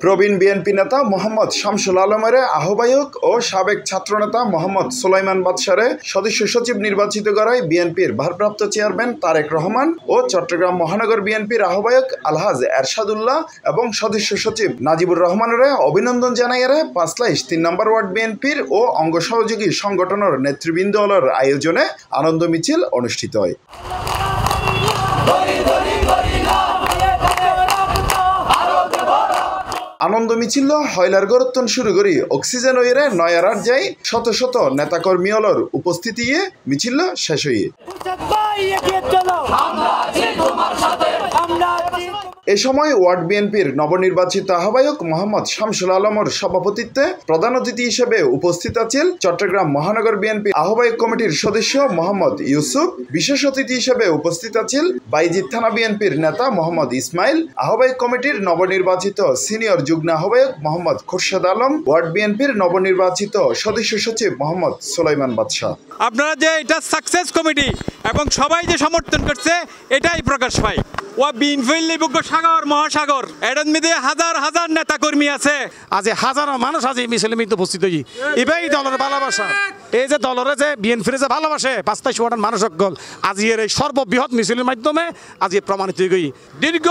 প্রবীণ BNP নেতা মোহাম্মদ শামসুল আলমের আহ্বায়ক ও সাবেক ছাত্রনেতা মোহাম্মদ সুলাইমান বাদশারে সদস্য সচিব নির্বাচিত করায় বিএনপির ভারপ্রাপ্ত চেয়ারম্যান তারেক রহমান ও চট্টগ্রাম মহানগর বিএনপির আহ্বায়ক আলহাজ এরশাদুল্লাহ এবং সদস্য সচিব নাজিবুর রহমানের অভিনন্দন জানাইয়ের ৫ নম্বর ওয়ার্ড বিএনপির ও অঙ্গ সহযোগী সংগঠনের নেতৃবৃন্দর আয়োজনে আনন্দ মিছিল অনুষ্ঠিত হয়। আনন্দ মিছিল হয়লার গরত্তন শুরু করি অক্সিজেন ওয়েরে নয়ারার যাই শত শত নেতাকর্মী অলর উপস্থিতি মিছিল শেষ হয়ে এ সময় ওয়ার্ড বিএনপির নবনির্বাচিত আহ্বায়ক মোহাম্মদ শামসুল আলমের সভাপতিত্বে প্রধান অতিথি হিসেবে উপস্থিত আছেন চট্টগ্রাম মহানগর বিএনপি আহ্বায়ক কমিটির সদস্য মোহাম্মদ ইউসুফ। বিশেষ অতিথি হিসেবে উপস্থিত আছেন বাইজিদ থানা বিএনপির নেতা মোহাম্মদ ইসমাইল, আহ্বায়ক কমিটির নবনির্বাচিত সিনিয়র যুগ্ম আহ্বায়ক মোহাম্মদ খোরশেদ আলম, ওয়ার্ড বিএনপির নবনির্বাচিত সদস্য সচিব মোহাম্মদ সুলাইমান বাদশা। আপনারা যে এটা সাকসেস কমিটি এবং সবাই যে সমর্থন করছে এটাই প্রকাশ পায়। ও বিনফিল্লি বুক সাগর মহাসাগর এটার মধ্যে হাজার হাজার নেতা কর্মী আছে, আজ হাজার মানুষ আজ মিছিলে মিলে উপস্থিত হই। এবার এই দলের ভালোবাসা, এই যে দলের যে বিএনপির যে ভালোবাসে ৫০০ মানুষ সকল আজ এর এই সর্ববৃহৎ মিছিলের মাধ্যমে আজ প্রমাণিত হয়ে গই। দীর্ঘ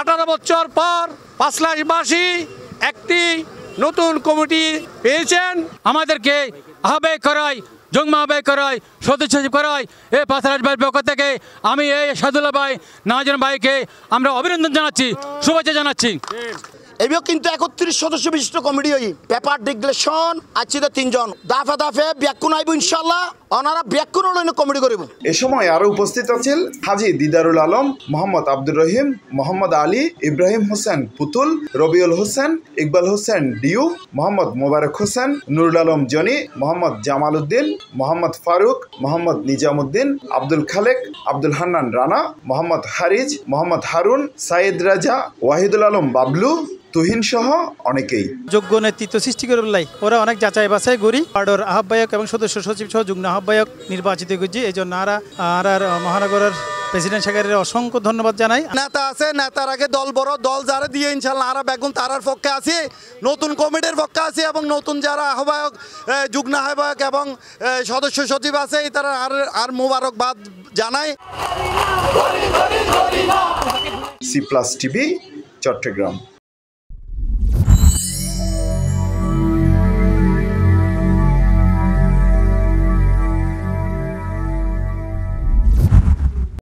১৮ বছর পর পাঁচলাশবাসী একটি নতুন কমিটি পেয়েছেন। আমাদেরকে আহ্বায়ক করায়, যুগ্ম আহ্বায়ক করায়, সদস্য সচিব করায় এই পাঁচলাশবাসীর পক্ষ থেকে আমি এই সাদুল্লাহ ভাই নাজন ভাইকে আমরা অভিনন্দন জানাচ্ছি, শুভেচ্ছা জানাচ্ছি। এবার কিন্তু ৩১ সদস্য বিশিষ্ট কমিটি হই পেপার ডিক্লেশন আছে ৩ জন দাফে দাফে ব্যাকুন আইব ইনশাআল্লাহ ওনারা ব্যাকুন কমিটি করিব। এ সময় আরো উপস্থিত আছেন হাজী দিদারুল আলম, মোহাম্মদ আব্দুর রহিম, মোহাম্মদ আলী, ইব্রাহিম হোসেন পুতুল, রবিউল হোসেন, ইকবাল হোসেন ডিউ, মোহাম্মদ মোবারক হোসেন, নুরুল আলম জনি, মোহাম্মদ জামাল উদ্দিন, মোহাম্মদ ফারুক, মোহাম্মদ নিজামুদ্দিন, আব্দুল খালেক, আব্দুল হান্নান রানা, মোহাম্মদ হারিজ, মোহাম্মদ হারুন, সাইদ রাজা, ওয়াহিদুল আলম বাবলু, তুহিন সহ অনেকেই যোগ্য নেতৃত্ব সৃষ্টি করে লাই ওরা অনেক যাচাই বাছাই করি ওয়ার্ডের আহ্বায়ক এবং সদস্য সচিব সহ যুগ্ম আহ্বায়ক নির্বাচিত করছি। এই জন্য আর মহানগরের প্রেসিডেন্ট সেক্রেটারি অসংখ্য ধন্যবাদ জানাই। নেতা আছে, নেতার আগে দল বড় দল যারা দিয়ে ইনশাল্লাহ আর বেগুন তারার পক্ষে আছি, নতুন কমিটির পক্ষে আছি এবং নতুন যারা আহ্বায়ক যুগ্ম আহ্বায়ক এবং সদস্য সচিব আছে তারা আর মোবারকবাদ জানাই। C+ TV Chittagong.